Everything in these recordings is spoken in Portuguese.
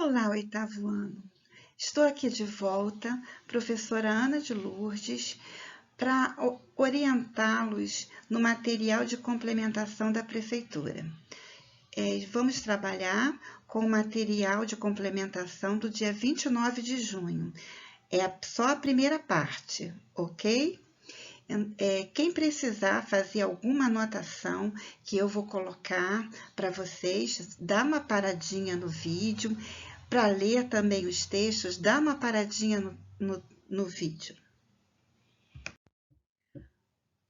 Olá, oitavo ano! Estou aqui de volta, professora Ana de Lourdes, para orientá-los no material de complementação da Prefeitura. Vamos trabalhar com o material de complementação do dia 29 de junho. É só a primeira parte, ok? Quem precisar fazer alguma anotação que eu vou colocar para vocês, dá uma paradinha no vídeo. Para ler também os textos, dá uma paradinha no vídeo.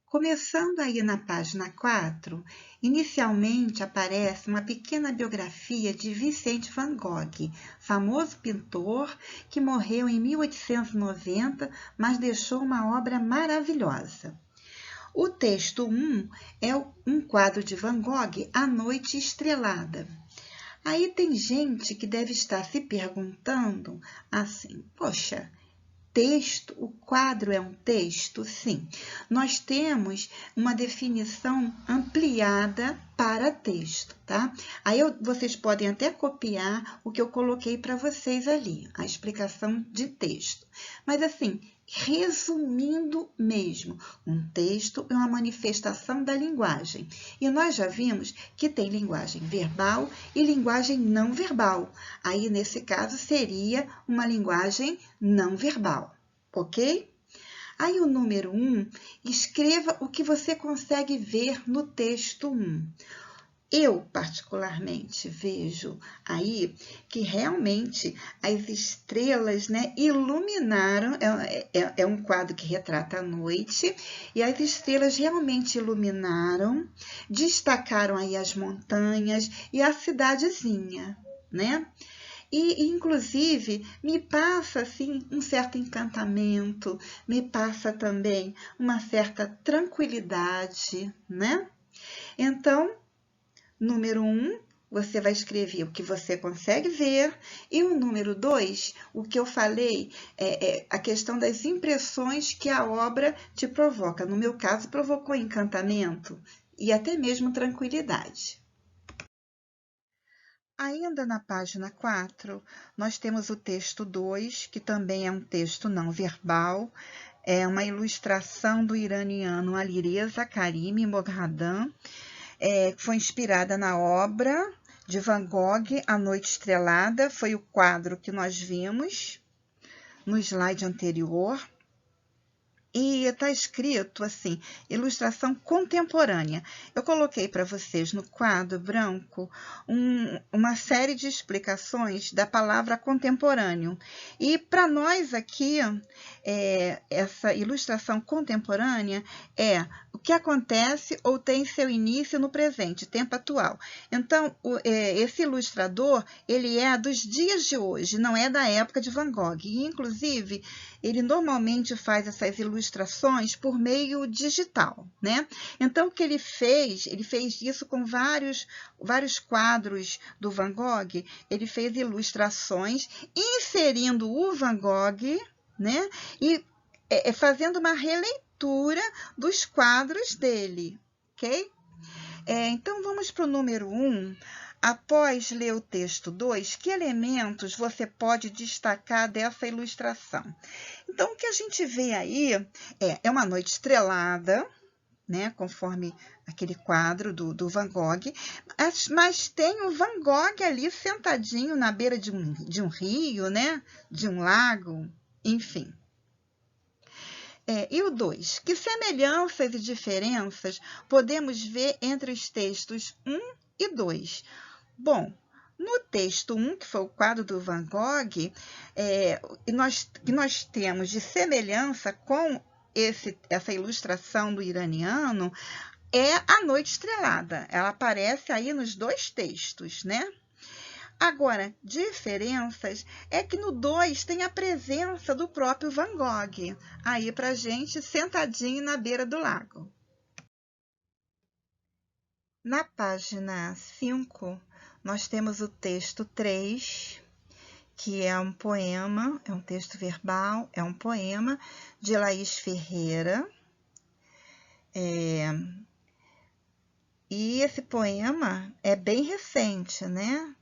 Começando aí na página 4, inicialmente aparece uma pequena biografia de Vicente van Gogh, famoso pintor que morreu em 1890, mas deixou uma obra maravilhosa. O texto 1 é um quadro de Van Gogh, A Noite Estrelada. Aí tem gente que deve estar se perguntando assim, poxa, texto, o quadro é um texto? Sim, nós temos uma definição ampliada para texto, tá? Aí vocês podem até copiar o que eu coloquei para vocês ali, a explicação de texto. Mas assim, resumindo mesmo, um texto é uma manifestação da linguagem. E nós já vimos que tem linguagem verbal e linguagem não verbal. Aí, nesse caso, seria uma linguagem não verbal, ok? Aí, o número 1, escreva o que você consegue ver no texto 1. Eu, particularmente, vejo aí que realmente as estrelas, né, iluminaram, é um quadro que retrata a noite, e as estrelas realmente iluminaram, destacaram aí as montanhas e a cidadezinha, né? E, inclusive, me passa, assim, um certo encantamento, me passa também uma certa tranquilidade, né? Então, número 1, você vai escrever o que você consegue ver. E o número 2, o que eu falei, é a questão das impressões que a obra te provoca. No meu caso, provocou encantamento e até mesmo tranquilidade. Ainda na página 4, nós temos o texto 2, que também é um texto não verbal. É uma ilustração do iraniano Alireza Karimi Moghadam, foi inspirada na obra de Van Gogh, A Noite Estrelada, foi o quadro que nós vimos no slide anterior. E está escrito assim, ilustração contemporânea. Eu coloquei para vocês no quadro branco uma série de explicações da palavra contemporâneo. E para nós aqui, essa ilustração contemporânea é o que acontece ou tem seu início no presente, tempo atual. Então, esse ilustrador, ele é dos dias de hoje, não é da época de Van Gogh. E, inclusive, ele normalmente faz essas ilustrações por meio digital, né? Então, o que ele fez isso com vários quadros do Van Gogh, ele fez ilustrações inserindo o Van Gogh, né? E fazendo uma releitura dos quadros dele, ok? Então, vamos para o número 1. Após ler o texto 2, que elementos você pode destacar dessa ilustração? Então, o que a gente vê aí é uma noite estrelada, né, conforme aquele quadro do Van Gogh, mas tem o Van Gogh ali sentadinho na beira de um rio, né, de um lago, enfim. E o 2, que semelhanças e diferenças podemos ver entre os textos 1 e 2? Bom, no texto 1, que foi o quadro do Van Gogh, que nós temos de semelhança com essa ilustração do iraniano, é a Noite Estrelada. Ela aparece aí nos dois textos, né? Agora, diferenças é que no 2 tem a presença do próprio Van Gogh, aí pra gente sentadinho na beira do lago. Na página 5, nós temos o texto 3, que é um poema, é um texto verbal, é um poema de Laís Ferreira. E esse poema é bem recente, né?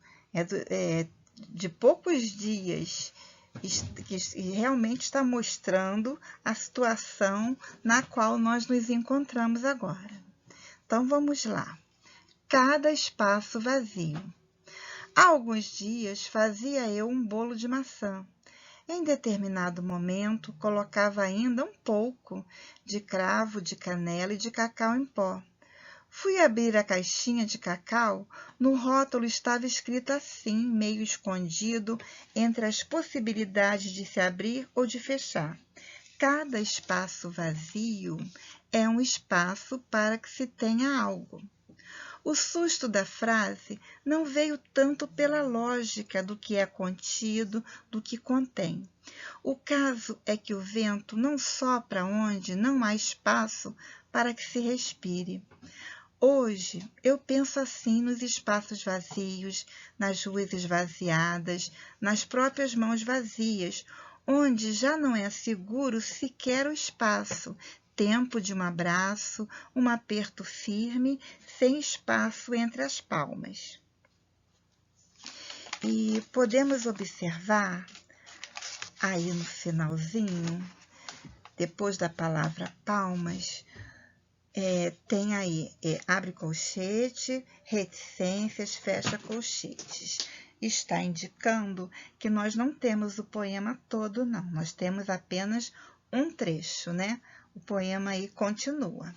de poucos dias, que realmente está mostrando a situação na qual nós nos encontramos agora. Então, vamos lá. Cada espaço vazio. Há alguns dias fazia eu um bolo de maçã. Em determinado momento, colocava ainda um pouco de cravo, de canela e de cacau em pó. Fui abrir a caixinha de cacau, no rótulo estava escrito assim, meio escondido, entre as possibilidades de se abrir ou de fechar. Cada espaço vazio é um espaço para que se tenha algo. O susto da frase não veio tanto pela lógica do que é contido, do que contém. O caso é que o vento não sopra onde não há espaço para que se respire. Hoje, eu penso assim nos espaços vazios, nas ruas esvaziadas, nas próprias mãos vazias, onde já não é seguro sequer o espaço, tempo de um abraço, um aperto firme, sem espaço entre as palmas. E podemos observar, aí no finalzinho, depois da palavra palmas, tem aí, abre colchete, reticências, fecha colchetes. Está indicando que nós não temos o poema todo, não. Nós temos apenas um trecho, né? O poema aí continua.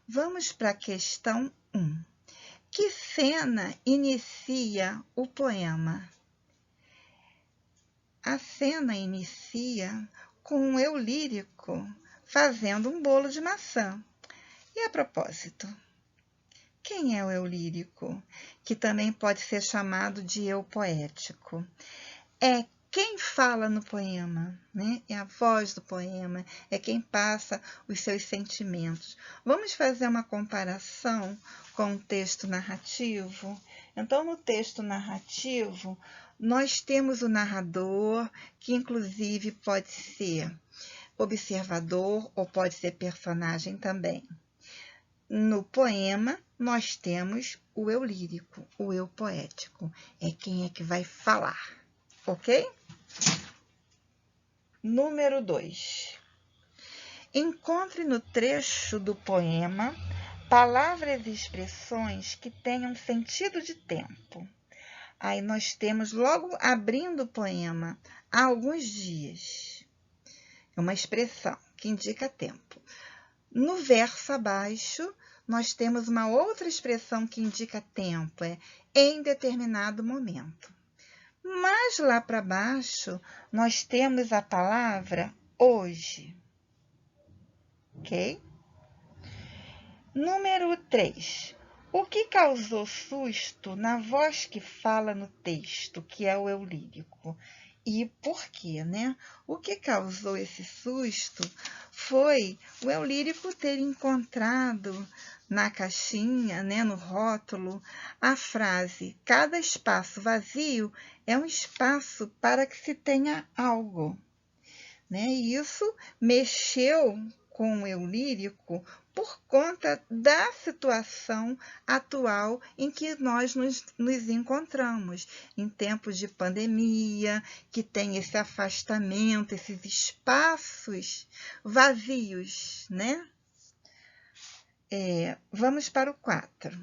Vamos para a questão 1. Que cena inicia o poema? A cena inicia com um eu lírico fazendo um bolo de maçã. E a propósito, quem é o eu lírico? Que também pode ser chamado de eu poético. É quem fala no poema, né? É a voz do poema, é quem passa os seus sentimentos. Vamos fazer uma comparação com o texto narrativo? Então, no texto narrativo, nós temos o narrador, que inclusive pode ser observador ou pode ser personagem também. No poema, nós temos o eu lírico, o eu poético. É quem é que vai falar, ok? Número 2. Encontre no trecho do poema palavras e expressões que tenham sentido de tempo. Aí nós temos, logo abrindo o poema, há alguns dias. É uma expressão que indica tempo. No verso abaixo, nós temos uma outra expressão que indica tempo, em determinado momento. Mas lá para baixo, nós temos a palavra hoje. Ok? Número 3. O que causou susto na voz que fala no texto, que é o eu lírico? E por quê, né? O que causou esse susto foi o eu lírico ter encontrado na caixinha, né, no rótulo, a frase: cada espaço vazio é um espaço para que se tenha algo, né? E isso mexeu com o eu lírico por conta da situação atual em que nós nos encontramos, em tempos de pandemia, que tem esse afastamento, esses espaços vazios, né? Vamos para o 4.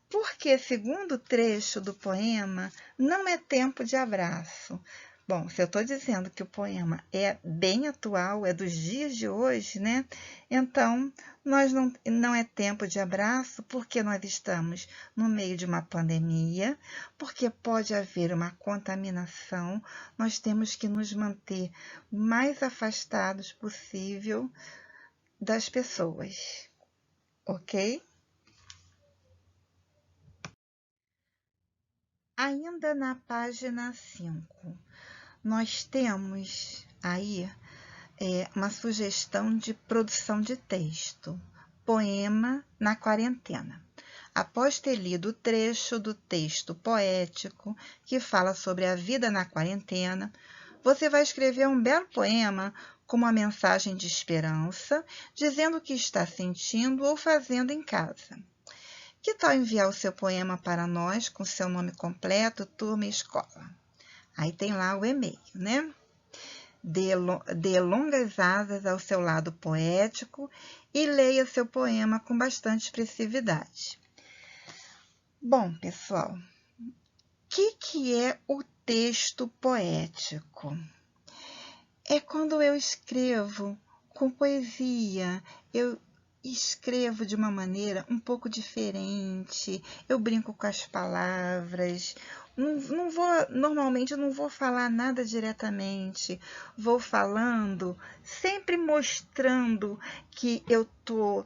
Porque, segundo o trecho do poema, não é tempo de abraço. Bom, se eu estou dizendo que o poema é bem atual, é dos dias de hoje, né? Então, nós não é tempo de abraço porque nós estamos no meio de uma pandemia, porque pode haver uma contaminação, nós temos que nos manter o mais afastados possível das pessoas, ok? Ainda na página 5. Nós temos aí uma sugestão de produção de texto, poema na quarentena. Após ter lido o trecho do texto poético que fala sobre a vida na quarentena, você vai escrever um belo poema com uma mensagem de esperança, dizendo o que está sentindo ou fazendo em casa. Que tal enviar o seu poema para nós com seu nome completo, turma e escola? Aí tem lá o e-mail, né? Dê longas asas ao seu lado poético e leia seu poema com bastante expressividade. Bom, pessoal, o que é o texto poético? É quando eu escrevo com poesia, eu escrevo de uma maneira um pouco diferente, eu brinco com as palavras, normalmente eu não vou falar nada diretamente, vou falando, sempre mostrando que eu estou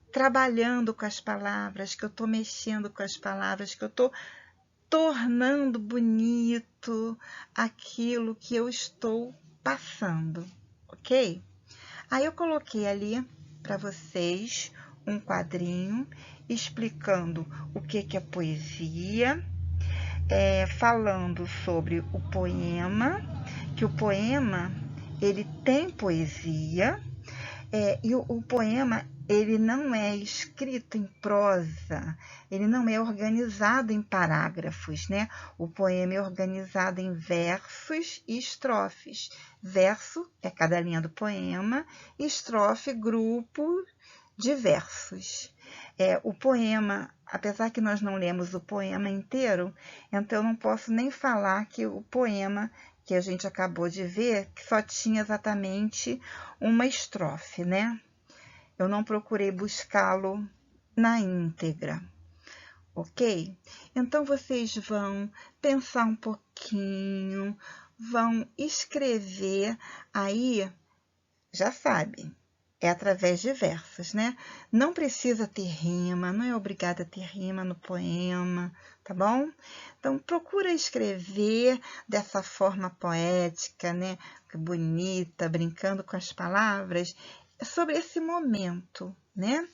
trabalhando com as palavras, que eu estou mexendo com as palavras, que eu estou tornando bonito aquilo que eu estou passando, ok? Aí eu coloquei ali para vocês um quadrinho explicando o que é poesia, falando sobre o poema, que o poema ele tem poesia, e o poema ele não é escrito em prosa, ele não é organizado em parágrafos, né? O poema é organizado em versos e estrofes. Verso é cada linha do poema, estrofe, grupo de versos. O poema, apesar que nós não lemos o poema inteiro, então eu não posso nem falar que o poema que a gente acabou de ver, que só tinha exatamente uma estrofe, né? Eu não procurei buscá-lo na íntegra, ok? Então, vocês vão pensar um pouquinho, vão escrever aí, já sabe, é através de versos, né? Não precisa ter rima, não é obrigada a ter rima no poema, tá bom? Então, procura escrever dessa forma poética, né? Bonita, brincando com as palavras, sobre esse momento, né?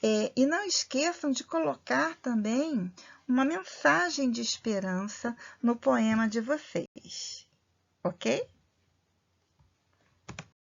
E não esqueçam de colocar também uma mensagem de esperança no poema de vocês, ok?